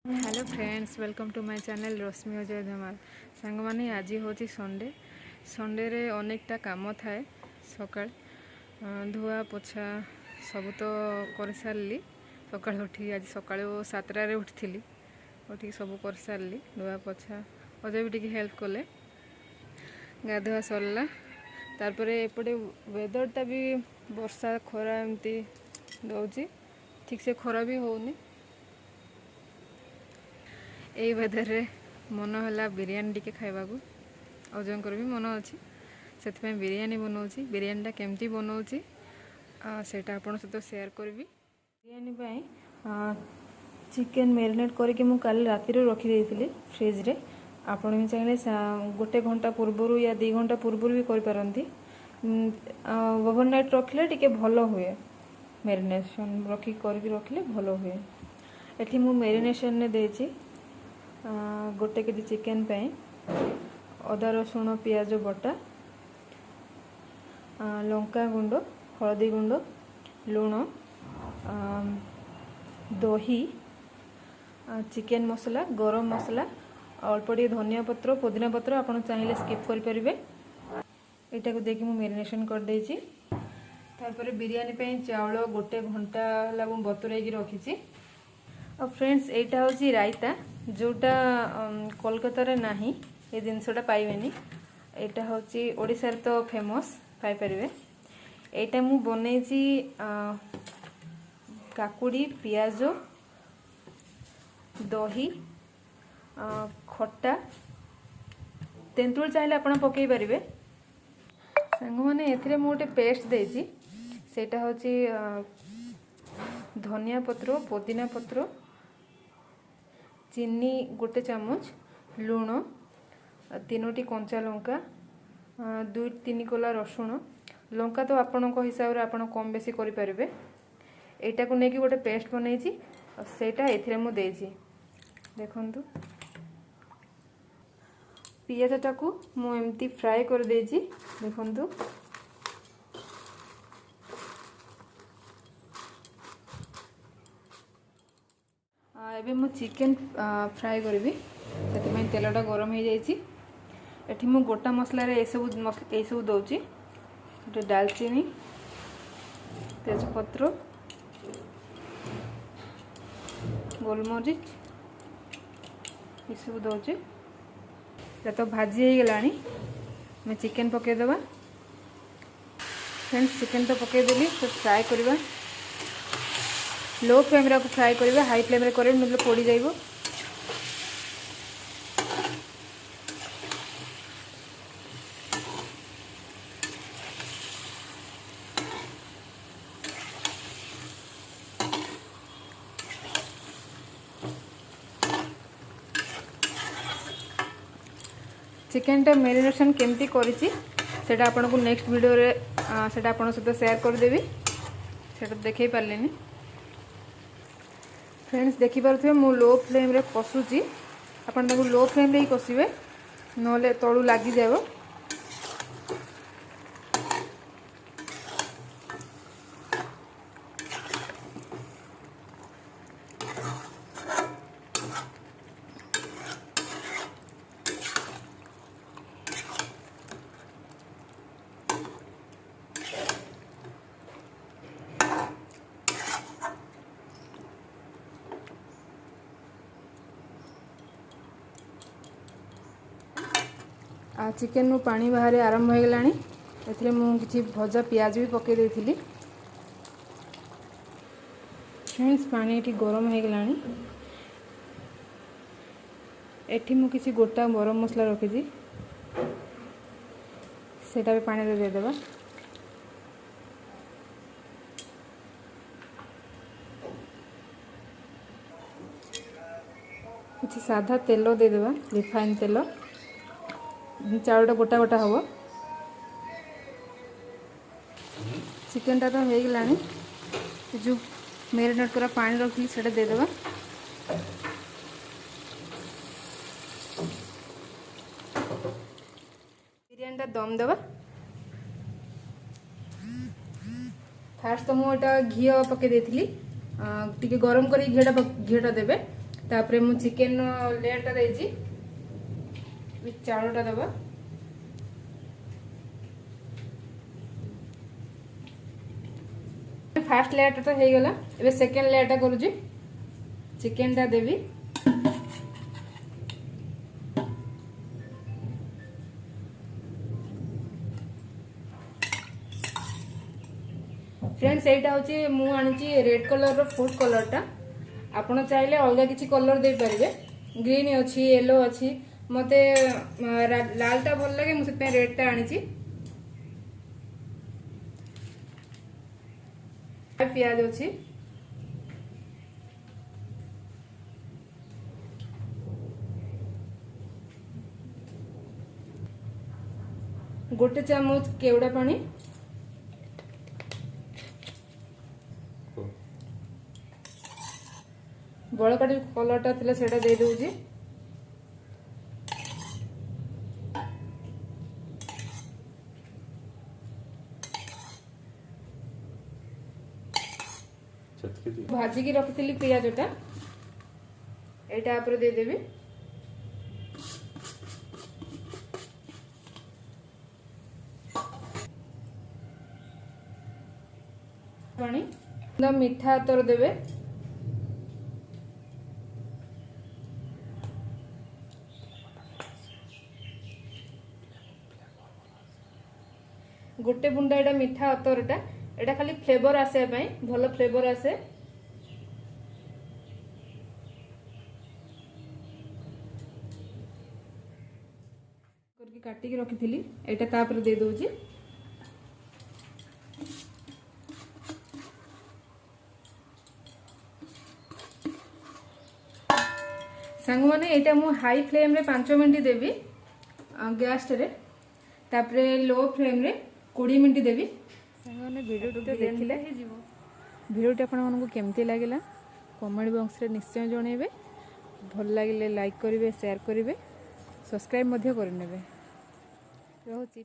Hello friends, welcome to my channel Rashmi Ajay Dhamal. Song माने आज हूँ संडे। संडे रे अनेकटा काम थाए। सकाळ धुआ पोछा सब तो कर सारी। सकाळ उठी आज सकाळ 7टारे उठी उठी सब कर सारी। धुआ पोछा अजय भी टी हेल्प कले। गाधुआ सरला तारपरे एपटे वेदरटा भी वर्षा खरा एमती दौची। ठीक से खरा भी होनी। यही वेदर रे मन है बिरयानी टिके खाइबा को। अजयंकर भी मन अच्छी से बिरयानी बनाऊँगी। बिरयानीटा केमती बनाऊँगी सेटा आपण सहित शेयर करी। बिरयानी चिकेन मैरिनेट करके मु काली राति रखी फ्रिज रे। आपण भी चाहिए गोटे घंटा पूर्वर या 2 घंटा पूर्वर भी करें। ओवरनाइट रखिले टिके भल हुए। मैरिनेशन रखिले भल हुए। एठी मु मैरिनेशन ने देछि गोटे केजी चिकेन पे अदा रसुण पियाज बटा, लंका गुंड, हलदी गुंड, लुण, दही, चिकेन मसला, गरम मसला, अल्प टे धनिया पत्र, पुदीना पत्र आपन चाहिए स्किप करें। यहाँ को देखिए मुझे मैरिनेशन कर देछि। तारपरे बिरयानी पे चावल गोटे घंटा बतुराई रखी। और फ्रेंड्स एटा हूँ रायता जोटा कोलकाता रे नाही। ये जिनसटा पाइबेनी। एटा हूँ ओडिशार तो फेमस पाइपर। एटा मु बनईची काकुड़ी, पियाज, दही, खट्टा, तेंतुल चाहिए आप पकई पारे। सांग मैंने एथिरे मु गोटे पेस्ट देछि। सेटा हूँ धनिया पत्र, पुदीना पत्र, चीनी गोटे चामच, लुण, 3टी कंचा लंका, 2-3 कोला रसुण। लंका तो आपण हिसाब से आपण कम बेसी करि परिबे। एटा को नेकी गोटे पेस्ट बनईची और सेटा एथिरे मु देछि। देखंतु पियाजटा को मु एमती फ्राई कर देछि। देखंतु एबे मु चिकेन फ्राई करी। से तेलटा गरम हो जाइए। एठी मु गोटा मसला रे सब दौची। गोटे दालचीनी, तेजपत्र, गोलमरीच ये सब दौची। तो भाजी हो गलानी। मैं चिकेन पकईदेवा। फ्रेंड्स चिकेन तो पकईदेली। तो फ्राए करवा। लो फ्लेम रे फ्राए करवा। हाई फ्लेम रे करें मतलब पोड़ी जाइबो। चिकेनटा मैरिनेशन केमती करिछि सेटा आपन को नेक्स्ट वीडियो रे सेटा आपन सहित शेयर कर देबी। सेटा देखै पारलेनी। फ्रेंड्स देखि पारुथिबे मु लो फ्लेम रे कसूची। आपन ताको लो फ्लेम रे ही कसिबे नले तळु लागि जाबो। चिकेन पानी बाहर आरंभ हो गलानी। एथिरे मु किछि भजा पियाज भी पके देथिली। फ्रेंड्स पानी एठी गरम हो गलानी। एठी मु किछि गोटा गरम मसला रखिछि। सेटा भी पानी रे दे देबा। किछि साधा तेल दे देबा, रिफाइन तेल। चाउलटा गोटा गोटा हम। चिकेनटा तो हो गलानी। जो मैरिनेट करा पानी रखी से देदेबा। बिरयानीटा दम देवा। फास्ट तो मुझे घी पकई देती। टी गरम कर घीटा देवे। तापरे मु चिकन लेयर टा देजी चाउलटा दबा फास्ट लेयर तो हो गला। एबे सेकंड लेयर टा करूजी चिकन टा देवी फ्रेंड्स एटा होची मु आनिची रेड कलर रो फूड कलर टा आपण चाहिले अलग किसी कलर दे पारिबे ग्रीन अछि येलो अछि मते लाल टा भल लगे मु से रेड टा आनिची प्याज अच्छी गोटे चामच केवड़ा पानी बड़का कलरटा थिला सेटा दे दउजी भाजी की रखी पियाजटा एटा आप दे देबी पानी मीठा तर देबे गोटे बुंदा एटा मीठा अतरटा एटा खाली फ्लेवर आसे पई भलो फ्लेवर आसे करके काटी के रखी थी एटा तापर दे दोजी सांग माने एटा मु हाई फ्लेम रे 5 मिनिट देबी गैस रे तापरे लो फ्लेम रे 20 मिनिट देबी सांग माने वीडियो तो देखिले ही जीवो वीडियो आपन मानको केमती लागिला कमेंट बॉक्स रे निश्चय जणेबे भल लागिले लाइक करिवे शेयर करिवे सब्सक्राइब मध्य करनेबे रहउची।